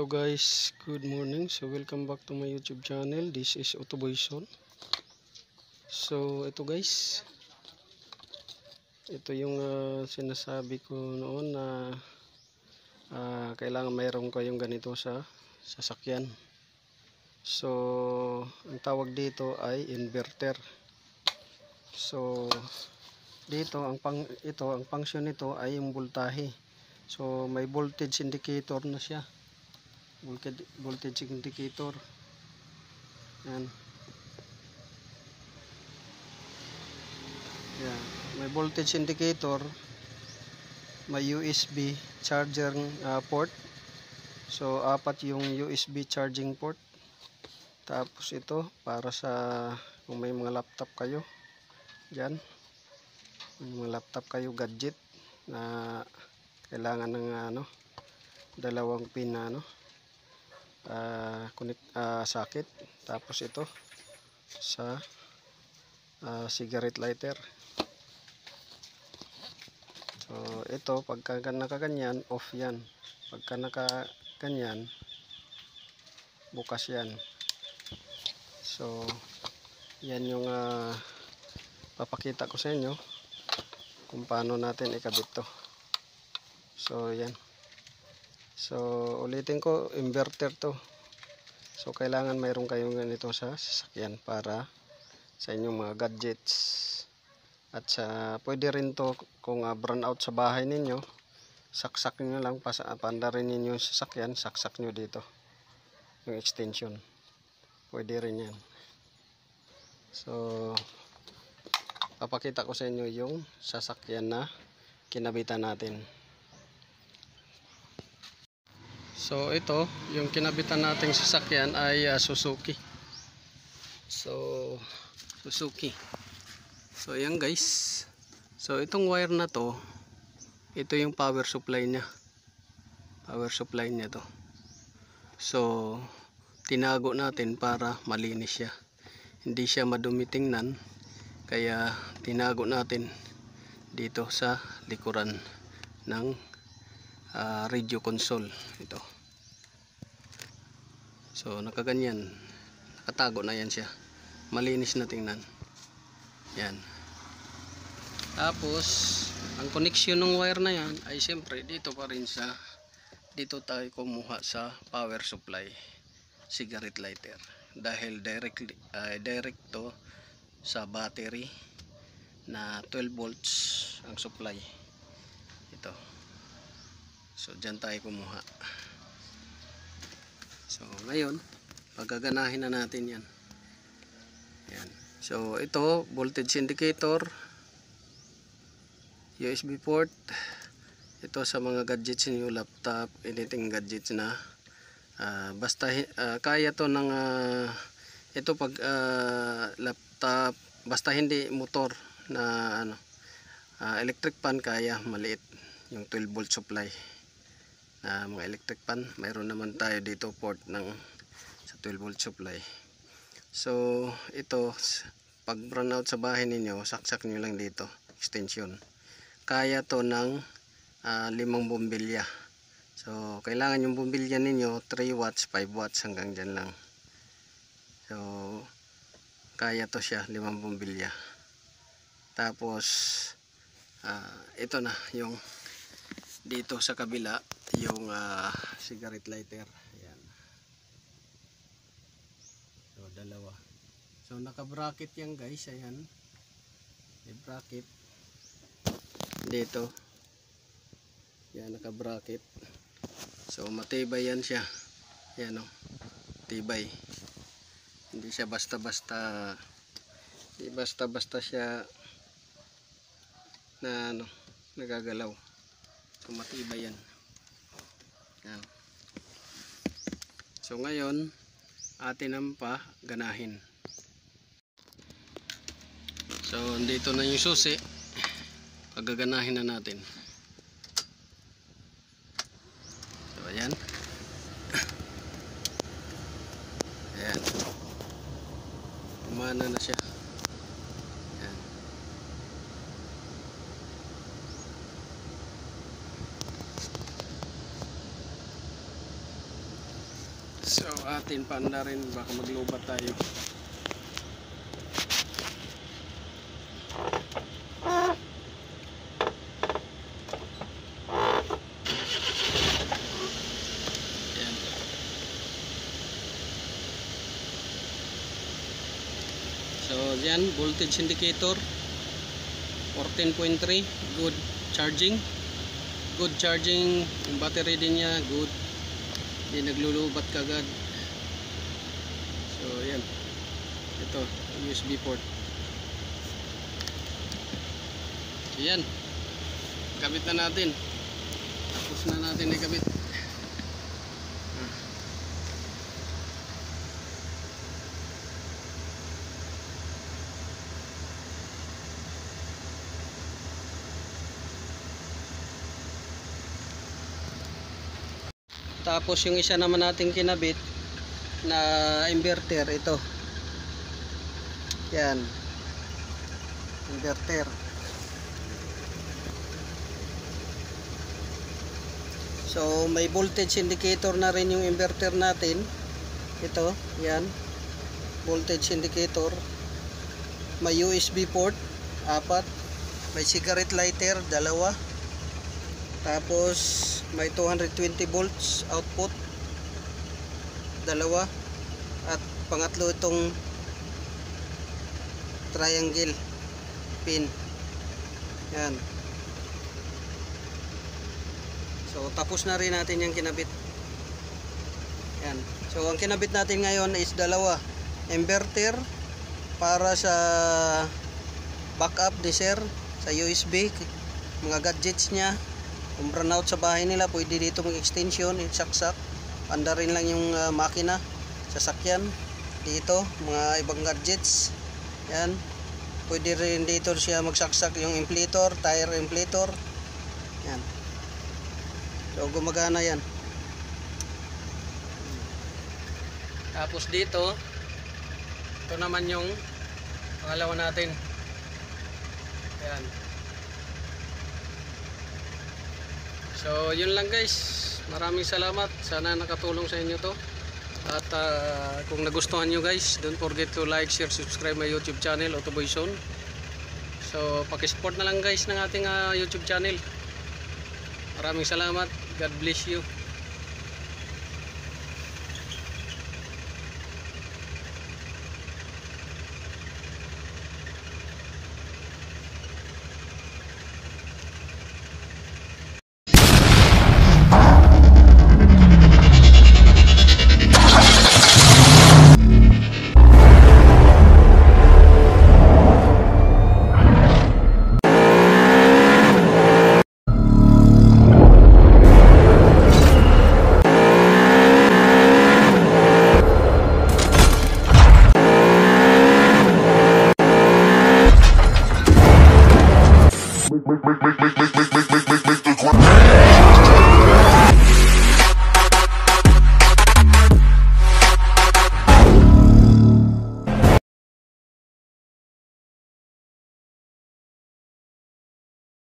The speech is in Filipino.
Hello guys, good morning. So welcome back to my YouTube channel. This is Autoboyson. So ito guys, ito yung sinasabi ko noon na kailangan mayroon kayong ganito sa sasakyan. So ang tawag dito ay inverter. So dito ang function nito ay yung voltahe. So may voltage indicator na siya. Voltage indicator. Yan. Yan. May voltage indicator. May USB charger port. So apat yung USB charging port. Tapos ito para sa kung may mga laptop kayo. Diyan. May mga laptop kayo gadget na kailangan ng dalawang pin na socket. Tapos ito sa cigarette lighter. So ito pagka nakaganyan off yan, pagka nakaganyan bukas yan. So yan yung papakita ko sa inyo kung paano natin ikabit to. So yan. So ulitin ko, inverter to. So kailangan mayroon kayong ganito sa sasakyan para sa inyong mga gadgets. At pwede rin to kung brown out sa bahay ninyo, saksak nyo lang, panda rin ninyo yung sasakyan, saksak nyo dito yung extension. Pwede rin yan. So papakita ko sa inyo yung sasakyan na kinabitan natin. So ito, yung kinabitan nating sasakyan ay Suzuki. So Suzuki. So ayan guys. So itong wire na to, ito yung power supply niya. Power supply niya to. So tinago natin para malinis siya. Hindi siya madumi tingnan. Kaya tinago natin dito sa likuran ng radio console ito. So nakaganyan, nakatago na yan siya, malinis na tingnan yan. Tapos ang connection ng wire na yan ay siyempre dito pa rin sa, dito tayo kumuha sa power supply cigarette lighter, dahil direct to sa battery na 12 volts ang supply ito. So dyan tayo kumuha. So ngayon pagaganahin na natin yan. Yan. So ito voltage indicator, USB port. Ito sa mga gadgets niyo, laptop, anything gadgets na basta kaya to ng ito pag laptop, basta hindi motor na electric pan, kaya maliit yung 12 volt supply na mga electric pan. Mayroon naman tayo dito port ng sa 12 volt supply. So ito pag brown out sa bahay ninyo, saksak nyo lang dito extension. Kaya to ng 5 bombilya. So kailangan yung bombilya ninyo 3 watts, 5 watts, hanggang dyan lang. So kaya to siya 5 bombilya. Tapos ito na yung dito sa kabila, yung cigarette lighter. Ayan. So dalawa. So naka bracket yan guys. Ayan, may bracket dito. Yan, naka bracket. So matibay yan siya. Ayan, tibay. Hindi siya basta-basta, hindi basta-basta siya na nagagalaw. So matibay yan. Yan. So ngayon atin ang ganahin. So dito na yung susi, pagaganahin na natin. So ayan. Ayan, umana na siya. Ayan. So atin paanda rin, baka maglubat tayo. Yan. So yan, voltage indicator 14.3, good charging. Good charging, yung battery din niya, good. Hindi naglulubat kagad. So yan, ito USB port. So yan, kabit na natin. Tapos na natin ikabit. Tapos yung isa naman nating kinabit na inverter, ito. Yan. Inverter. So may voltage indicator na rin yung inverter natin. Ito, yan. Voltage indicator. May USB port, 4. May cigarette lighter, 2. Tapos may 220 volts output, 2. At pangatlo itong triangle pin. Yan. So tapos na rin natin yung kinabit. Yan. So ang kinabit natin ngayon is 2. Inverter para sa backup ni sir sa USB, mga gadgets niya. Kung brownout sa bahay nila, pwede dito mag-extension, saksak. Panda rin lang yung makina, sasakyan. Dito, mga ibang gadgets. Yan. Pwede rin dito siya magsaksak yung inflator, tire inflator. Yan. So, gumagana yan. Tapos dito, ito naman yung pangalawa natin. Yan. So yun lang guys, maraming salamat, sana nakatulong sa inyo to. At kung nagustuhan nyo guys, don't forget to like, share, subscribe my YouTube channel, Autoboy Zone. So pakisupport na lang guys ng ating YouTube channel. Maraming salamat, God bless you.